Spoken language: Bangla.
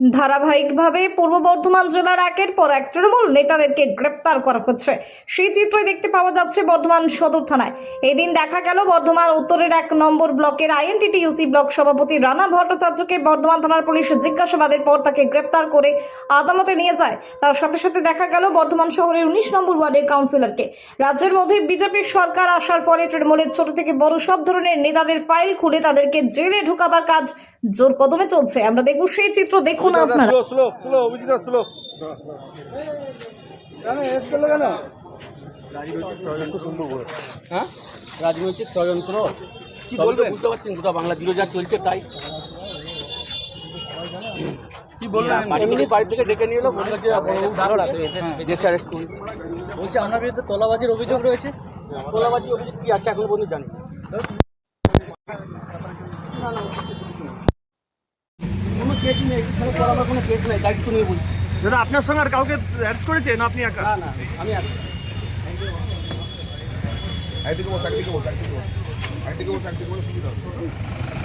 ধারাবাহিকভাবে পূর্ব বর্ধমান জেলার একের পর এক তৃণমূল নেতাদেরকে গ্রেপ্তার করা হচ্ছে। সেই চিত্রই দেখতে পাওয়া যাচ্ছে বর্ধমান সদর থানায়। এদিন দেখা গেল বর্ধমান উত্তরের ১ নম্বর ব্লকের আইএনটিটিইউসি ব্লক সভাপতি রানা ভট্টাচার্যকে বর্ধমান থানার পুলিশ জিজ্ঞাসাবাদের পর তাকে গ্রেপ্তার করে আদালতে নিয়ে যায়। তার সাথে সাথে দেখা গেল বর্ধমান শহরের ১৯ নম্বর ওয়ার্ডের কাউন্সিলরকে। রাজ্যের মধ্যে বিজেপির সরকার আসার ফলে তৃণমূলের ছোট থেকে বড় সব ধরনের নেতাদের ফাইল খুলে তাদেরকে জেলে ঢোকাবার কাজ জোর কদমে চলছে। আমরা দেখব সেই চিত্র, দেখুন আপনারা। রাজনৈতিক ষড়যন্ত্র কি বলবেন? বুঝতে পারছেন, গোটা বাংলা জুড়ে যা চলছে তাই। কি বলবেন? এমনি বাড়ি থেকে ডেকে নিয়ে এলো, বললো যে দেশে অ্যারেস্ট করুন। বলছে আপনার বিরুদ্ধে তোলাবাজির অভিযোগ রয়েছে। তোলাবাজি অভিযোগ কি আছে এখন পর্যন্ত জানি না। কোনো কেস নেই, এর সঙ্গে পর আমার কোনো কেস নেই, দায়িত্ব নিয়ে বলছি। দাদা, আপনার সঙ্গে আর কাউকে অ্যারেস্ট করেছে না আপনি একা? না না, আমি আছি। একদিকে বস, একদিকে বস, একদিকে বস, একদিকে বস, একদিকে বস, সুবিধা হবে।